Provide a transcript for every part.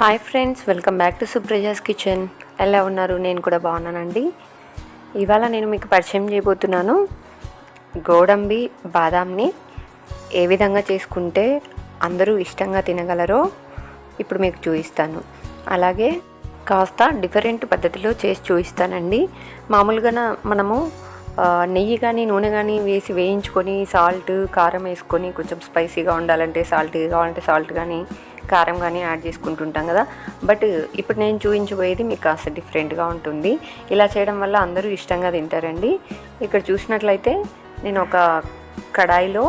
Hi friends, welcome back to Supraja's kitchen. ఎలా ఉన్నారు? నేను కూడా బాగున్నానండి. ఇవాళ నేను మీకు పరిచయం చేయబోతున్నాను గోడంబి బాదాంని ఏ విధంగా చేసుకుంటే అందరూ ఇష్టంగా తినగలరో ఇప్పుడు మీకు చూపిస్తాను. అలాగే కాస్త డిఫరెంట్ పద్ధతిలో చేసి చూపిస్తానండి. మామూలుగా మనము నెయ్యి కానీ నూనె కానీ వేసి వేయించుకొని సాల్ట్ కారం వేసుకొని కొంచెం స్పైసీగా ఉండాలంటే సాల్ట్ కావాలంటే సాల్ట్ కానీ కారం కానీ యాడ్ చేసుకుంటుంటాం కదా. బట్ ఇప్పుడు నేను చూపించబోయేది మీకు కాస్త డిఫరెంట్గా ఉంటుంది. ఇలా చేయడం వల్ల అందరూ ఇష్టంగా తింటారండి. ఇక్కడ చూసినట్లయితే నేను ఒక కడాయిలో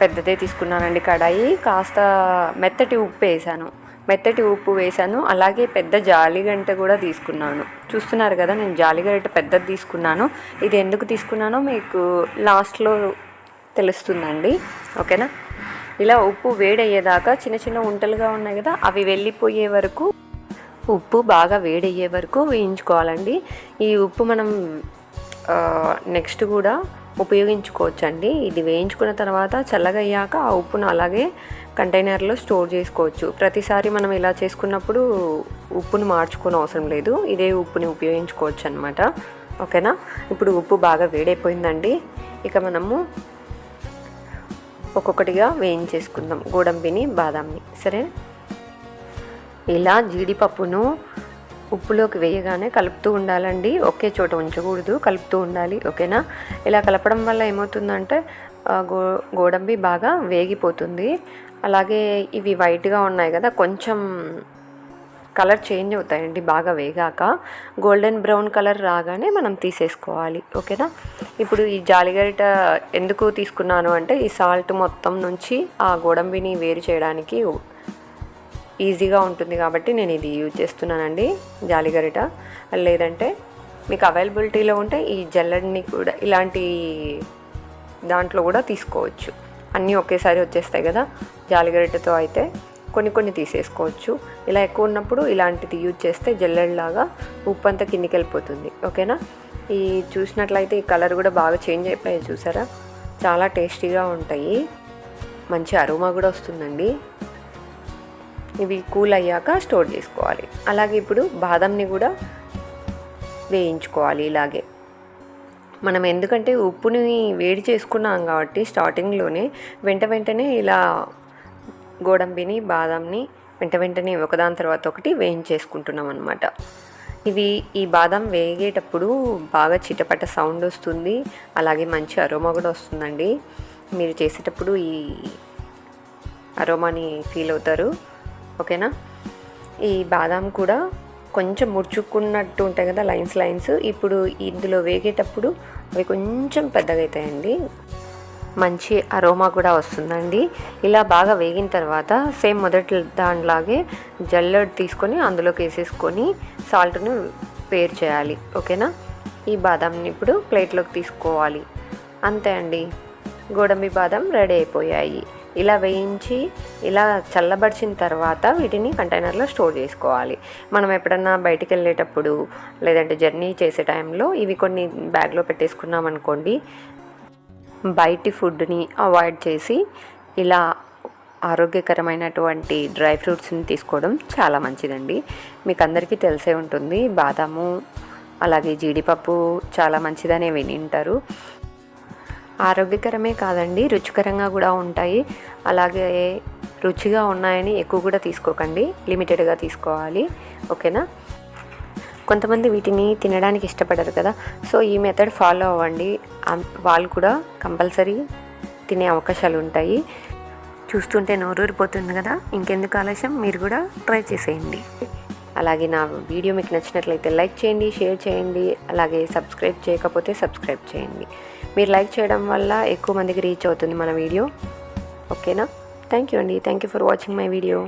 పెద్దదే తీసుకున్నానండి. కడాయి కాస్త మెత్తటి ఉప్పు వేసాను. అలాగే పెద్ద జాలిగంట కూడా తీసుకున్నాను. చూస్తున్నారు కదా, నేను జాలిగంట పెద్దది తీసుకున్నాను. ఇది ఎందుకు తీసుకున్నానో మీకు లాస్ట్లో తెలుస్తుందండి. ఓకేనా? ఇలా ఉప్పు వేడయ్యేదాకా చిన్న చిన్న ఉంటలుగా ఉన్నాయి కదా, అవి వెళ్ళిపోయే వరకు ఉప్పు బాగా వేడయ్యే వరకు వేయించుకోవాలండి. ఈ ఉప్పు మనం నెక్స్ట్ కూడా ఉపయోగించుకోవచ్చండి. ఇది వేయించుకున్న తర్వాత చల్లగా అయ్యాక ఆ ఉప్పును అలాగే కంటైనర్లో స్టోర్ చేసుకోవచ్చు. ప్రతిసారి మనం ఇలా చేసుకున్నప్పుడు ఉప్పును మార్చుకోని అవసరం లేదు, ఇదే ఉప్పుని ఉపయోగించుకోవచ్చు అనమాట. ఓకేనా? ఇప్పుడు ఉప్పు బాగా వేడైపోయిందండి. ఇక మనము ఒక్కొక్కటిగా వేయించేసుకుందాం గోడంబిని బాదాంని. సరే, ఇలా జీడిపప్పును ఉప్పులోకి వేయగానే కలుపుతూ ఉండాలండి. ఒకే చోట ఉంచకూడదు, కలుపుతూ ఉండాలి. ఓకేనా? ఇలా కలపడం వల్ల ఏమవుతుందంటే గోడంబి బాగా వేగిపోతుంది. అలాగే ఇవి వైట్గా ఉన్నాయి కదా, కొంచెం కలర్ చేంజ్ అవుతాయండి బాగా వేగాక. గోల్డెన్ బ్రౌన్ కలర్ రాగానే మనం తీసేసుకోవాలి. ఓకేనా? ఇప్పుడు ఈ జాలిగరిట ఎందుకు తీసుకున్నాను అంటే ఈ సాల్ట్ మొత్తం నుంచి ఆ గోడంబిని వేరు చేయడానికి ఈజీగా ఉంటుంది కాబట్టి నేను ఇది యూజ్ చేస్తున్నానండి, జాలిగరిట. లేదంటే మీకు అవైలబిలిటీలో ఉంటే ఈ జల్లెడని కూడా ఇలాంటి దాంట్లో కూడా తీసుకోవచ్చు. అన్నీ ఒకేసారి వచ్చేస్తాయి కదా జాలిగరిటతో అయితే. కొన్ని తీసేసుకోవచ్చు. ఇలా ఎక్కువ ఉన్నప్పుడు ఇలాంటిది యూజ్ చేస్తే జల్లెడలాగా ఉప్పు అంతా కిందికి వెళ్ళిపోతుంది. ఓకేనా? ఈ చూసినట్లయితే ఈ కలర్ కూడా బాగా చేంజ్ అయిపోయాయి, చూసారా? చాలా టేస్టీగా ఉంటాయి, మంచి అరోమా కూడా వస్తుందండి. ఇవి కూల్ అయ్యాక స్టోర్ చేసుకోవాలి. అలాగే ఇప్పుడు బాదంని కూడా వేయించుకోవాలి ఇలాగే. మనం ఎందుకంటే ఉప్పుని వేడి చేసుకున్నాం కాబట్టి స్టార్టింగ్లోనే వెంటనే ఇలా గోడంబిని బాదంని వెంటనే ఒకదాని తర్వాత ఒకటి వేయించేసుకుంటున్నాం అనమాట. ఈ బాదం వేగేటప్పుడు బాగా చిటపట సౌండ్ వస్తుంది, అలాగే మంచి అరోమా కూడా వస్తుందండి. మీరు చేసేటప్పుడు ఈ అరోమాని ఫీల్ అవుతారు. ఓకేనా? ఈ బాదం కూడా కొంచెం ముడుచుకున్నట్టు ఉంటాయి కదా, లైన్స్. ఇప్పుడు ఇందులో వేగేటప్పుడు అవి కొంచెం పెద్దగా అవుతాయండి, మంచి అరోమా కూడా వస్తుందండి. ఇలా బాగా వేగిన తర్వాత సేమ్ మొదటి దానిలాగే జల్లెడ తీసుకొని అందులోకి వేసేసుకొని సాల్ట్ను వేరు చేయాలి. ఓకేనా? ఈ బాదంని ఇప్పుడు ప్లేట్లోకి తీసుకోవాలి. అంతే అండి, గోడంబి బాదం రెడీ అయిపోయాయి. ఇలా వేయించి ఇలా చల్లబరిచిన తర్వాత వీటిని కంటైనర్లో స్టోర్ చేసుకోవాలి. మనం ఎప్పుడన్నా బయటికి వెళ్ళేటప్పుడు లేదంటే జర్నీ చేసే టైంలో ఇవి కొన్ని బ్యాగ్లో పెట్టేసుకున్నాం అనుకోండి, బయటి ఫుడ్ని అవాయిడ్ చేసి ఇలా ఆరోగ్యకరమైనటువంటి డ్రై ఫ్రూట్స్ని తీసుకోవడం చాలా మంచిదండి. మీకు అందరికీ తెలిసే ఉంటుంది, బాదాము అలాగే జీడిపప్పు చాలా మంచిదనే విని ఉంటారు. ఆరోగ్యకరమే కాదండి, రుచికరంగా కూడా ఉంటాయి. అలాగే రుచిగా ఉన్నాయని ఎక్కువ కూడా తీసుకోకండి, లిమిటెడ్గా తీసుకోవాలి. ఓకేనా? కొంతమంది వీటిని తినడానికి ఇష్టపడరు కదా, సో ఈ మెథడ్ ఫాలో అవ్వండి. వాళ్ళు కూడా కంపల్సరీ తినే అవకాశాలు ఉంటాయి. చూస్తుంటే నోరూరిపోతుంది కదా, ఇంకెందుకు ఆలస్యం, మీరు కూడా ట్రై చేసేయండి. అలాగే నా వీడియో మీకు నచ్చినట్లయితే లైక్ చేయండి, షేర్ చేయండి. అలాగే సబ్స్క్రైబ్ చేయకపోతే సబ్స్క్రైబ్ చేయండి. మీరు లైక్ చేయడం వల్ల ఎక్కువ మందికి రీచ్ అవుతుంది మన వీడియో. ఓకేనా? థ్యాంక్ యూ అండి. Thank you for watching my video.